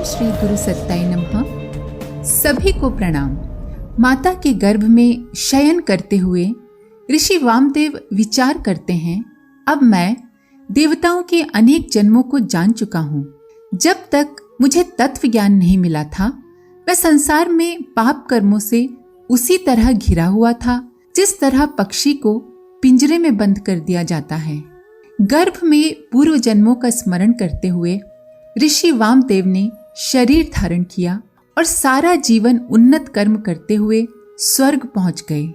श्री गुरु सत्ताई नमः। सभी को प्रणाम। माता के गर्भ में शयन करते हुए ऋषि वामदेव विचार करते हैं, अब मैं देवताओं के अनेक जन्मों को जान चुका हूँ। जब तक मुझे तत्व ज्ञान नहीं मिला था, मैं संसार में पाप कर्मों से उसी तरह घिरा हुआ था जिस तरह पक्षी को पिंजरे में बंद कर दिया जाता है। गर्भ में पूर्व जन्मों का स्मरण करते हुए ऋषि वामदेव ने शरीर धारण किया और सारा जीवन उन्नत कर्म करते हुए स्वर्ग पहुंच गए।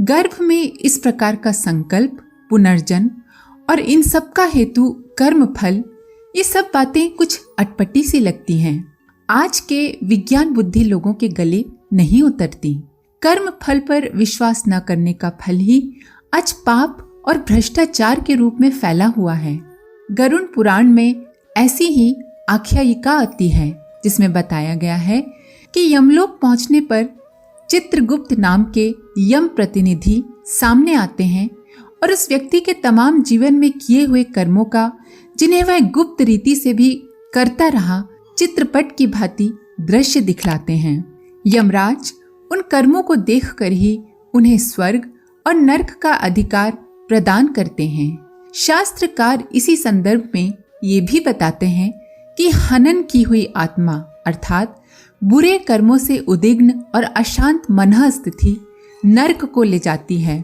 गर्भ में इस प्रकार का संकल्प, पुनर्जन्म और इन सब का हेतु कर्म फल, ये सब बातें कुछ अटपटी सी लगती हैं। आज के विज्ञान बुद्धि लोगों के गले नहीं उतरती। कर्म फल पर विश्वास न करने का फल ही आज पाप और भ्रष्टाचार के रूप में फैला हुआ है। गरुड़ पुराण में ऐसी ही आख्यायिका आती है जिसमें बताया गया है कि यमलोक पहुंचने पर चित्रगुप्त नाम के यम प्रतिनिधि सामने आते हैं और उस व्यक्ति के तमाम जीवन में किए हुए कर्मों का, जिन्हें वह गुप्त रीति से भी करता रहा, चित्रपट की भांति दृश्य दिखलाते हैं। यमराज उन कर्मों को देखकर ही उन्हें स्वर्ग और नरक का अधिकार प्रदान करते हैं। शास्त्रकार इसी संदर्भ में ये भी बताते हैं कि हनन की हुई आत्मा अर्थात बुरे कर्मों से उद्विग्न और अशांत मनः स्थिति नरक को ले जाती है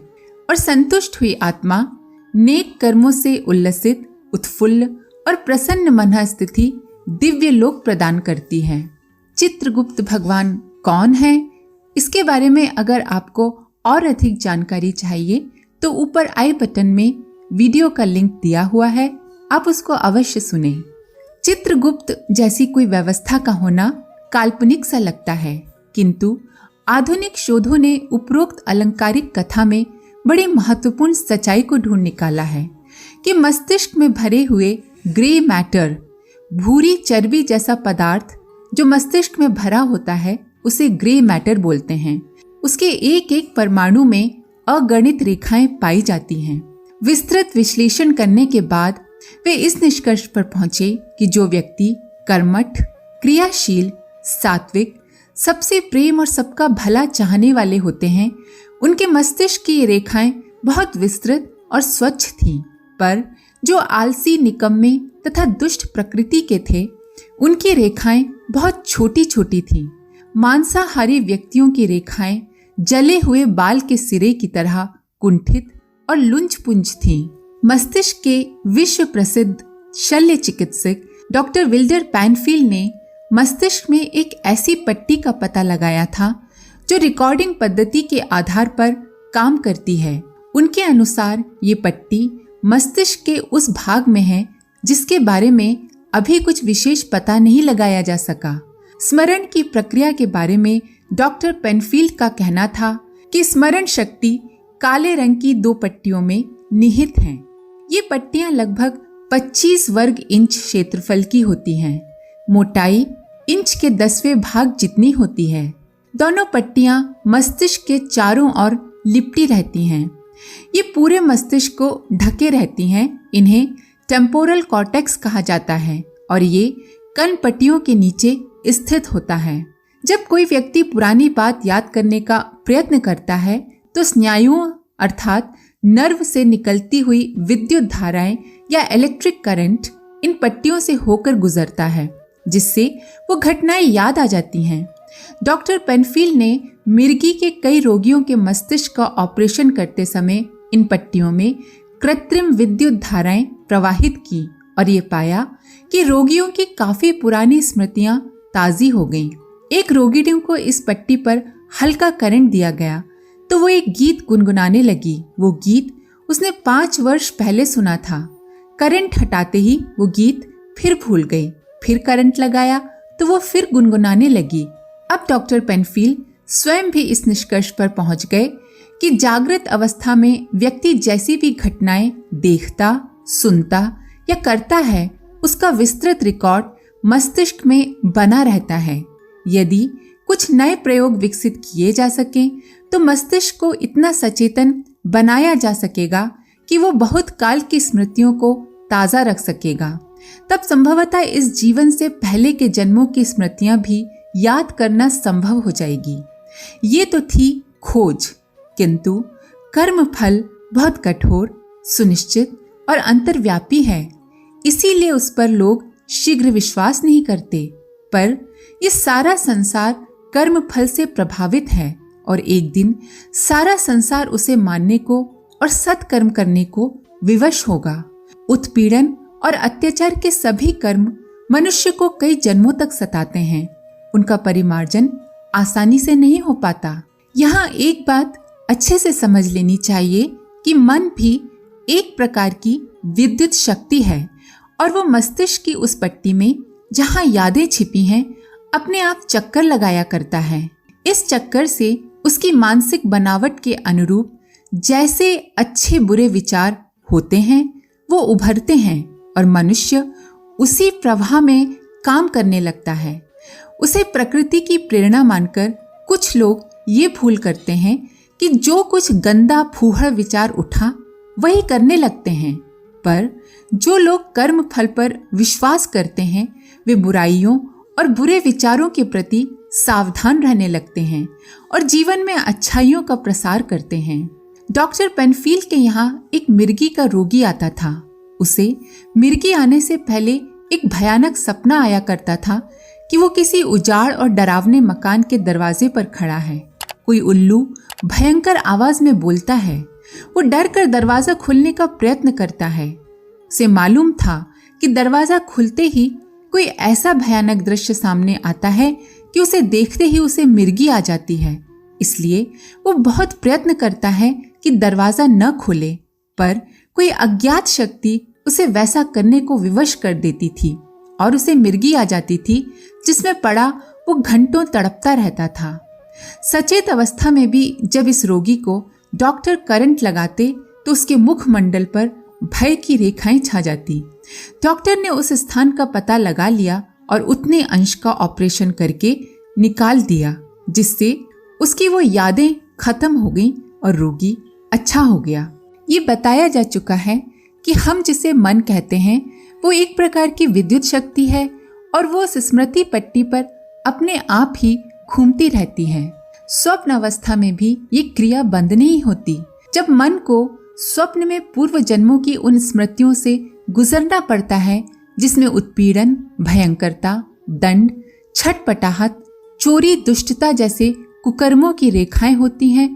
और संतुष्ट हुई आत्मा नेक कर्मों से उल्लसित, उत्फुल्ल और प्रसन्न मनः स्थिति दिव्य लोक प्रदान करती है। चित्रगुप्त भगवान कौन है, इसके बारे में अगर आपको और अधिक जानकारी चाहिए तो ऊपर आई बटन में वीडियो का लिंक दिया हुआ है, आप उसको अवश्य सुने। चित्रगुप्त जैसी कोई व्यवस्था का होना काल्पनिक सा लगता है, किंतु आधुनिक शोधों ने उपरोक्त अलंकारिक कथा में बड़ी महत्वपूर्ण सच्चाई को ढूंढ निकाला है कि मस्तिष्क में भरे हुए ग्रे मैटर, भूरी चर्बी जैसा पदार्थ जो मस्तिष्क में भरा होता है, उसे ग्रे मैटर बोलते हैं। उसके एक एक परमाणु में अगणित रेखाएं पाई जाती हैं। विस्तृत विश्लेषण करने के बाद वे इस निष्कर्ष पर पहुंचे कि जो व्यक्ति कर्मठ, क्रियाशील, सात्विक, सबसे प्रेम और सबका भला चाहने वाले होते हैं, उनके मस्तिष्क की रेखाएं बहुत विस्तृत और स्वच्छ थीं। पर जो आलसी, निकम्मे तथा दुष्ट प्रकृति के थे, उनकी रेखाएं बहुत छोटी छोटी थीं। मांसाहारी व्यक्तियों की रेखाएं जले हुए बाल के सिरे की तरह कुंठित और लुंज-पुंज थीं। मस्तिष्क के विश्व प्रसिद्ध शल्य चिकित्सक डॉक्टर विल्डर पैनफील्ड ने मस्तिष्क में एक ऐसी पट्टी का पता लगाया था जो रिकॉर्डिंग पद्धति के आधार पर काम करती है। उनके अनुसार ये पट्टी मस्तिष्क के उस भाग में है जिसके बारे में अभी कुछ विशेष पता नहीं लगाया जा सका। स्मरण की प्रक्रिया के बारे में डॉक्टर पेनफील्ड का कहना था कि स्मरण शक्ति काले रंग की 2 पट्टियों में निहित है। ये पट्टियां लगभग 25 वर्ग इंच क्षेत्रफल की होती हैं। मोटाई इंच के 10वें भाग जितनी होती है। दोनों पट्टियां मस्तिष्क के चारों ओर लिपटी रहती हैं। ये पूरे मस्तिष्क को ढके रहती हैं। इन्हें टेम्पोरल कॉर्टेक्स कहा जाता है और ये कण पट्टियों के नीचे स्थित होता है। जब कोई व्यक्ति पुरानी बात याद करने का प्रयत्न करता है तो स्नायुओं अर्थात नर्व से निकलती हुई विद्युत धाराएं या इलेक्ट्रिक करंट इन पट्टियों से होकर गुजरता है, जिससे वो घटनाएं याद आ जाती हैं। डॉक्टर पेनफील्ड ने मिर्गी के कई रोगियों के मस्तिष्क का ऑपरेशन करते समय इन पट्टियों में कृत्रिम विद्युत धाराएं प्रवाहित की और ये पाया कि रोगियों की काफी पुरानी स्मृतियां ताजी हो गईं। एक रोगिणी को इस पट्टी पर हल्का करंट दिया गया तो वो एक गीत गुनगुनाने लगी। वो गीत उसने 5 वर्ष पहले सुना था। करंट हटाते ही वो गीत फिर भूल गई। फिर करंट लगाया तो वो फिर गुनगुनाने लगी। अब डॉक्टर पेनफील्ड स्वयं भी इस निष्कर्ष पर पहुंच गए कि जागृत अवस्था में व्यक्ति जैसी भी घटनाएं देखता, सुनता या करता है, उसका विस्तृत रिकॉर्ड मस्तिष्क में बना रहता है। यदि कुछ नए प्रयोग विकसित किए जा सकें तो मस्तिष्क को इतना सचेतन बनाया जा सकेगा कि वो बहुत काल की स्मृतियों को ताज़ा रख सकेगा। तब संभवतः इस जीवन से पहले के जन्मों की स्मृतियां भी याद करना संभव हो जाएगी। ये तो थी खोज, किंतु कर्म फल बहुत कठोर, सुनिश्चित और अंतर्व्यापी है, इसीलिए उस पर लोग शीघ्र विश्वास नहीं करते। पर यह सारा संसार कर्म फल से प्रभावित है और एक दिन सारा संसार उसे मानने को और सत्कर्म करने को विवश होगा। उत्पीड़न और अत्याचार के सभी कर्म मनुष्य को कई जन्मों तक सताते हैं। उनका परिमार्जन आसानी से नहीं हो पाता। यहाँ एक बात अच्छे से समझ लेनी चाहिए कि मन भी एक प्रकार की विद्युत शक्ति है और वो मस्तिष्क की उस पट्टी में जहाँ यादें छिपी हैं अपने आप चक्कर लगाया करता है। इस चक्कर से उसकी मानसिक बनावट के अनुरूप जैसे अच्छे बुरे विचार होते हैं वो उभरते हैं और मनुष्य उसी प्रवाह में काम करने लगता है। उसे प्रकृति की प्रेरणा मानकर कुछ लोग ये भूल करते हैं कि जो कुछ गंदा फूहड़ विचार उठा वही करने लगते हैं। पर जो लोग कर्म फल पर विश्वास करते हैं वे बुराइयों और बुरे विचारों के प्रति सावधान रहने लगते हैं और जीवन में अच्छाइयों का प्रसार करते हैं। डॉक्टर पेनफील्ड के यहाँ एक मिर्गी का रोगी आता था। उसे मिर्गी आने से पहले एक भयानक सपना आया करता था कि वो किसी उजाड़ और डरावने मकान के दरवाजे पर खड़ा है। कोई उल्लू भयंकर आवाज में बोलता है। वो डर कर दरवाजा खोलने का प्रयत्न करता है। उसे मालूम था कि दरवाजा खुलते ही कोई ऐसा भयानक दृश्य सामने आता है कि उसे देखते ही उसे मिर्गी आ जाती है। इसलिए वो बहुत प्रयत्न करता है कि दरवाजा न खोले, पर कोई अज्ञात शक्ति उसे वैसा करने को विवश कर देती थी और उसे मिर्गी आ जाती थी जिसमें पड़ा वो घंटों तड़पता रहता था। सचेत अवस्था में भी जब इस रोगी को डॉक्टर करंट लगाते तो उसके मुखमंडल पर भय की रेखाएं छा जाती। डॉक्टर ने उस स्थान का पता लगा लिया और उतने अंश का ऑपरेशन करके निकाल दिया जिससे उसकी वो यादें खत्म हो गईं और रोगी अच्छा हो गया। ये बताया जा चुका है कि हम जिसे मन कहते हैं वो एक प्रकार की विद्युत शक्ति है और वो उस स्मृति पट्टी पर अपने आप ही घूमती रहती है। स्वप्न अवस्था में भी ये क्रिया बंद नहीं होती। जब मन को स्वप्न में पूर्व जन्मों की उन स्मृतियों से गुजरना पड़ता है जिसमें उत्पीड़न, भयंकरता, दंड, छटपटाहट, चोरी, दुष्टता जैसे कुकर्मों की रेखाएं होती हैं,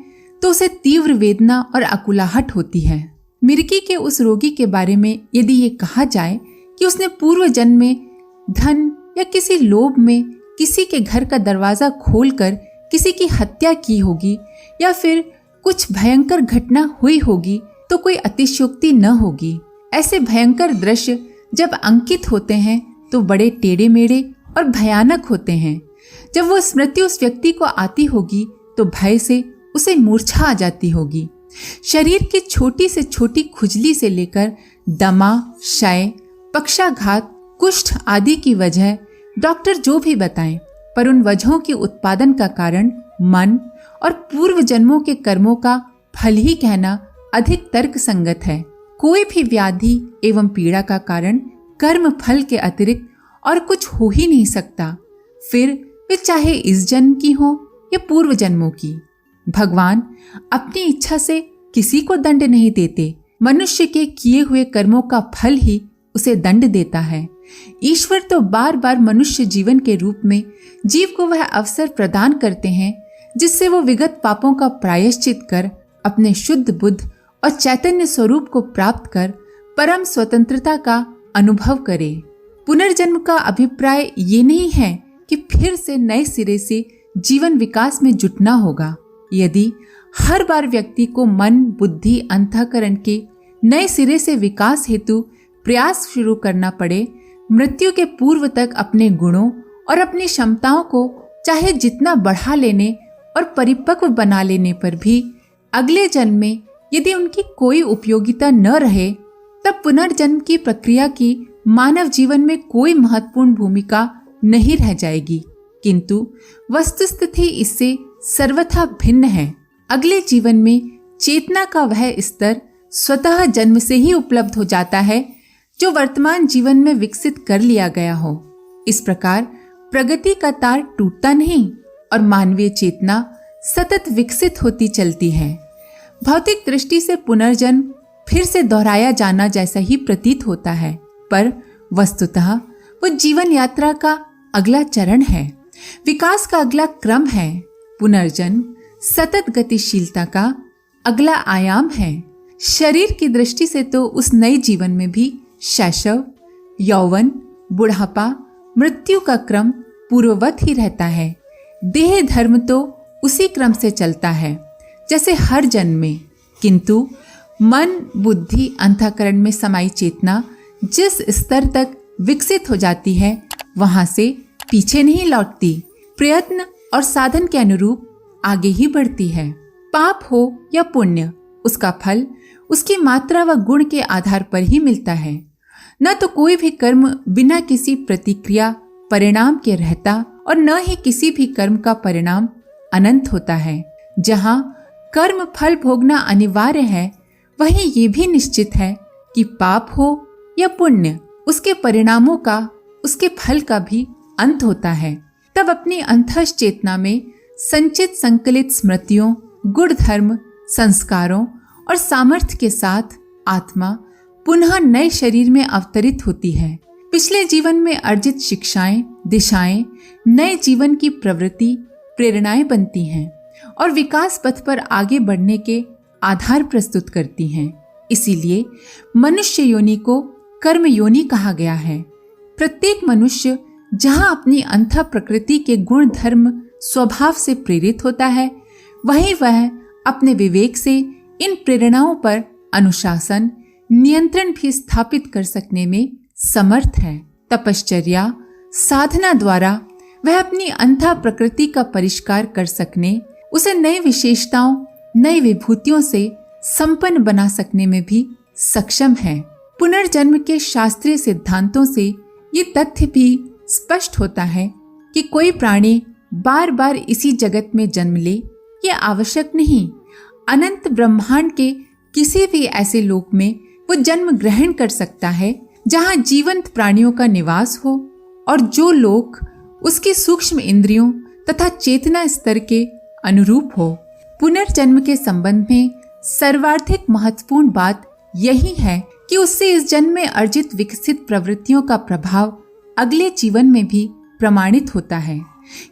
तो उसे तीव्र वेदना और अकुलाहट होती है। मिर्गी के उस रोगी के बारे में यदि ये कहा जाए कि उसने पूर्व जन्म में धन या किसी लोभ में किसी के घर का दरवाजा खोलकर किसी की हत्या की होगी या फिर कुछ भयंकर घटना हुई होगी तो कोई अतिशयोक्ति न होगी। ऐसे भयंकर दृश्य जब अंकित होते हैं तो बड़े टेढ़े मेढ़े और भयानक होते हैं। जब वो स्मृति उस व्यक्ति को आती होगी तो भय से उसे मूर्छा आ जाती होगी। शरीर की छोटी से छोटी खुजली से लेकर दमा, क्षय, पक्षाघात, कुष्ठ आदि की वजह डॉक्टर जो भी बताएं, पर उन वजहों के उत्पादन का कारण मन और पूर्व जन्मों के कर्मों का फल ही कहना अधिक तर्क संगत है। कोई भी व्याधि एवं पीड़ा का कारण कर्म फल के अतिरिक्त और कुछ हो ही नहीं सकता, फिर वे चाहे इस जन्म की हो या पूर्व जन्मों की। भगवान अपनी इच्छा से किसी को दंड नहीं देते। मनुष्य के किए हुए कर्मों का फल ही उसे दंड देता है। ईश्वर तो बार बार मनुष्य जीवन के रूप में जीव को वह अवसर प्रदान करते हैं जिससे वो विगत पापों का प्रायश्चित कर अपने शुद्ध बुद्ध और चैतन्य स्वरूप को प्राप्त कर परम स्वतंत्रता का अनुभव करे। पुनर्जन्म का अभिप्राय ये नहीं है कि फिर से नए सिरे से जीवन विकास में जुटना होगा। यदि हर बार व्यक्ति को मन, बुद्धि, अंतःकरण के नए सिरे से विकास हेतु प्रयास शुरू करना पड़े, मृत्यु के पूर्व तक अपने गुणों और अपनी क्षमताओं को चाहे जितना बढ़ा लेने और परिपक्व बना लेने पर भी अगले जन्म में यदि उनकी कोई उपयोगिता न रहे, तब पुनर्जन्म की प्रक्रिया की मानव जीवन में कोई महत्वपूर्ण भूमिका नहीं रह जाएगी। किंतु वस्तुस्थिति इससे सर्वथा भिन्न है। अगले जीवन में चेतना का वह स्तर स्वतः जन्म से ही उपलब्ध हो जाता है जो वर्तमान जीवन में विकसित कर लिया गया हो। इस प्रकार प्रगति का तार टूटता नहीं और मानवीय चेतना सतत विकसित होती चलती है। भौतिक दृष्टि से पुनर्जन्म फिर से दोहराया जाना जैसा ही प्रतीत होता है, पर वस्तुतः वो जीवन यात्रा का अगला चरण है, विकास का अगला क्रम है। पुनर्जन्म सतत गतिशीलता का अगला आयाम है। शरीर की दृष्टि से तो उस नए जीवन में भी शैशव, यौवन, बुढ़ापा, मृत्यु का क्रम पूर्ववत ही रहता है। देह धर्म तो उसी क्रम से चलता है जैसे हर जन्म में, किंतु मन, बुद्धि, अंतःकरण में समाई चेतना जिस स्तर तक विकसित हो जाती है वहां से पीछे नहीं लौटती, प्रयत्न और साधन के अनुरूप आगे ही बढ़ती है। पाप हो या पुण्य, उसका फल उसकी मात्रा व गुण के आधार पर ही मिलता है। न तो कोई भी कर्म बिना किसी प्रतिक्रिया परिणाम के रहता और न ही किसी भी कर्म का परिणाम अनंत होता है। जहाँ कर्म फल भोगना अनिवार्य है, वहीं ये भी निश्चित है कि पाप हो या पुण्य, उसके परिणामों का, उसके फल का भी अंत होता है। तब अपनी अंतःश चेतना में संचित संकलित स्मृतियों, गुण धर्म, संस्कारों और सामर्थ्य के साथ आत्मा पुनः नए शरीर में अवतरित होती है। पिछले जीवन में अर्जित शिक्षाएं, दिशाएं नए जीवन की प्रवृत्ति, प्रेरणाएं बनती हैं और विकास पथ पर आगे बढ़ने के आधार प्रस्तुत करती हैं। इसीलिए मनुष्य योनि को कर्म योनि कहा गया है। प्रत्येक मनुष्य जहां अपनी अंतः प्रकृति के गुण धर्म स्वभाव से प्रेरित होता है, वहीं वह अपने विवेक से इन प्रेरणाओं पर अनुशासन, नियंत्रण भी स्थापित कर सकने में समर्थ है। तपश्चर्या, साधना द्वारा वह अपनी अंतः प्रकृति का परिष्कार कर सकने, उसे नई विशेषताओं, नई विभूतियों से संपन्न बना सकने में भी सक्षम है। पुनर्जन्म के शास्त्रीय सिद्धांतों से ये तथ्य भी स्पष्ट होता है कि कोई प्राणी बार बार इसी जगत में जन्म ले, ये आवश्यक नहीं। अनंत ब्रह्मांड के किसी भी ऐसे लोक में वो जन्म ग्रहण कर सकता है जहाँ जीवंत प्राणियों का निवास हो और जो लोक उसकी सूक्ष्म इंद्रियों तथा चेतना स्तर के अनुरूप हो। पुनर्जन्म के संबंध में सर्वाधिक महत्वपूर्ण बात यही है कि उससे इस जन्म में अर्जित विकसित प्रवृत्तियों का प्रभाव अगले जीवन में भी प्रमाणित होता है।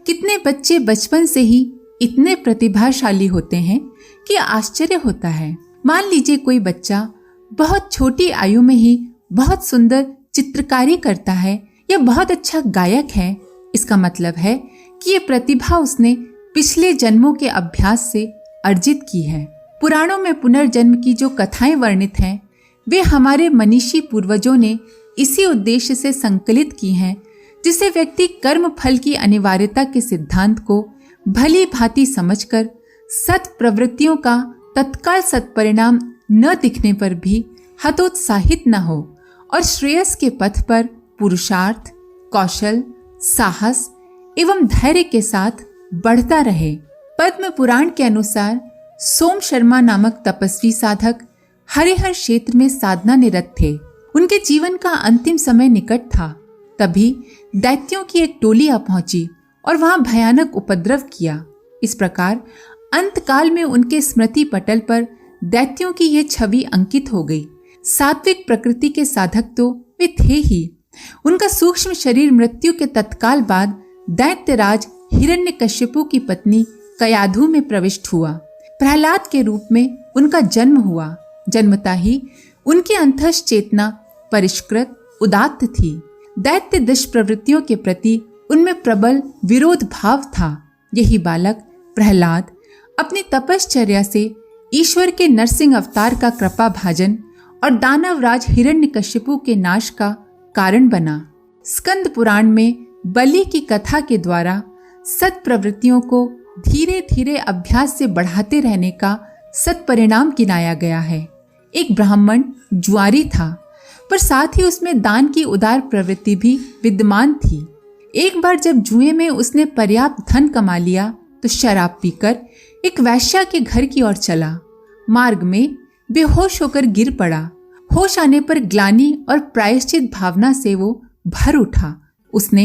कितने बच्चे बचपन से ही इतने प्रतिभाशाली होते हैं कि आश्चर्य होता है। मान लीजिए कोई बच्चा बहुत छोटी आयु में ही बहुत सुंदर चित्रकारी करता है या बहुत अच्छा गायक है। इसका मतलब है कि ये प्रतिभा उसने पिछले जन्मों के अभ्यास से अर्जित की है। पुराणों में पुनर्जन्म की जो कथाएं वर्णित हैं, वे हमारे मनीषी पूर्वजों ने इसी उद्देश्य से संकलित की हैं, जिससे व्यक्ति कर्म फल की अनिवार्यता के सिद्धांत को भली भांति समझकर सत प्रवृत्तियों का तत्काल सत्परिणाम न दिखने पर भी हतोत्साहित न हो और श्रेयस के पथ पर पुरुषार्थ, कौशल, साहस एवं धैर्य के साथ बढ़ता रहे। पद्म पुराण के अनुसार सोम शर्मा नामक तपस्वी साधक हरिहर क्षेत्र में साधना निरत थे। उनके जीवन का अंतिम समय निकट था। तभी दैत्यों की एक टोली आ पहुंची और वहां भयानक उपद्रव किया। इस प्रकार अंतकाल में उनके स्मृति पटल पर दैत्यों की यह छवि अंकित हो गई। सात्विक प्रकृति के साधक तो वे थे ही। उनका सूक्ष्म शरीर मृत्यु के तत्काल बाद दैत्यराज हिरण्यकश्यपु की पत्नी कयाधु में प्रविष्ट हुआ। प्रहलाद के रूप में उनका जन्म हुआ। जन्मता ही उनकी अंतःश चेतना परिष्कृत, उदात्त थी। दैत्य दुष्प्रवृत्तियों के प्रति उनमें प्रबल विरोध भाव था। यही बालक प्रहलाद अपनी तपश्चर्या से ईश्वर के नरसिंह अवतार का कृपा भाजन और दानवराज हिरण्यकश्यपु के नाश का कारण बना। स्कंद पुराण में बलि की कथा के द्वारा सत प्रवृत्तियों को धीरे धीरे अभ्यास से बढ़ाते रहने का सत्परिणाम गिनाया गया है। एक ब्राह्मण जुआरी था, पर साथ ही उसमें दान की उदार प्रवृत्ति भी विद्यमान थी। एक बार जब जुए में उसने पर्याप्त धन कमा लिया तो शराब पीकर एक वैश्या के घर की ओर चला। मार्ग में बेहोश होकर गिर पड़ा होश आने पर ग्लानि और प्रायश्चित भावना से वो भर उठा। उसने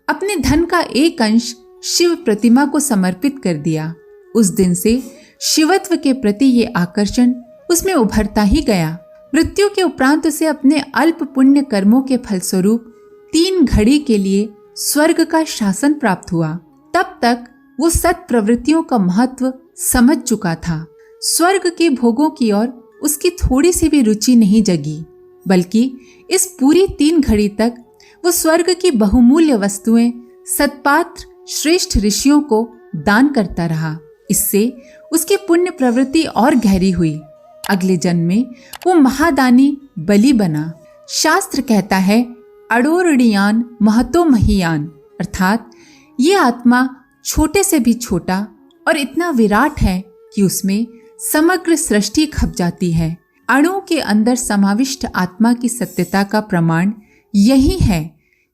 अपने धन का एक अंश शिव प्रतिमा को समर्पित कर दिया। उस दिन से शिवत्व के प्रति ये आकर्षण उसमें उभरता ही गया। मृत्यु के उपरांत उसे अपने अल्प पुण्य कर्मों के फलस्वरूप 3 घड़ी के लिए स्वर्ग का शासन प्राप्त हुआ। तब तक वो सत प्रवृत्तियों का महत्व समझ चुका था। स्वर्ग के भोगों की ओर उसकी थोड़ी सी भी रुचि नहीं जगी, बल्कि इस पूरी 3 घड़ी तक वो स्वर्ग की बहुमूल्य वस्तुएं सत्पात्र श्रेष्ठ ऋषियों को दान करता रहा। इससे उसकी पुण्य प्रवृत्ति और गहरी हुई। अगले जन्म में वो महादानी बलि बना। शास्त्र कहता है अडोरडियान महतो महियान, अर्थात ये आत्मा छोटे से भी छोटा और इतना विराट है कि उसमें समग्र सृष्टि खप जाती है। अणु के अंदर समाविष्ट आत्मा की सत्यता का प्रमाण यही है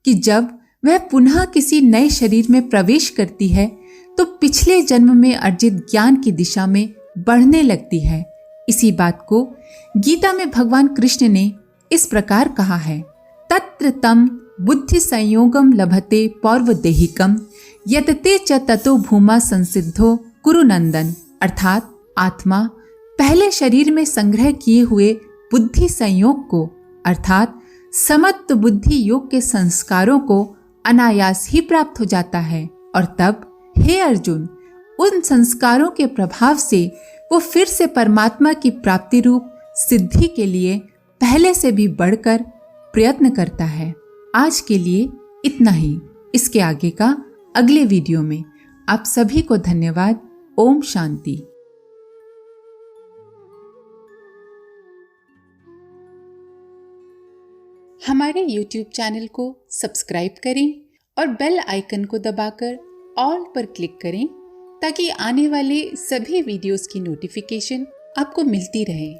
कि जब वह पुनः किसी नए शरीर में प्रवेश करती है तो पिछले जन्म में अर्जित ज्ञान की दिशा में बढ़ने लगती है। इसी बात को गीता में भगवान कृष्ण ने इस प्रकार कहा है, तत्र तम बुद्धि संयोगम लभते पौर्वदेहिकम यतते च ततो भूमा संसिद्धो कुरु नंदन, अर्थात आत्मा पहले शरीर में संग्रह किए हुए बुद्धि संयोग को अर्थात समत्व बुद्धि योग के संस्कारों को अनायास ही प्राप्त हो जाता है और तब हे अर्जुन, उन संस्कारों के प्रभाव से वो फिर से परमात्मा की प्राप्ति रूप सिद्धि के लिए पहले से भी बढ़कर प्रयत्न करता है। आज के लिए इतना ही। इसके आगे का अगले वीडियो में। आप सभी को धन्यवाद। ओम शांति। हमारे YouTube चैनल को सब्सक्राइब करें और बेल आइकन को दबाकर ऑल पर क्लिक करें ताकि आने वाले सभी वीडियोस की नोटिफिकेशन आपको मिलती रहे।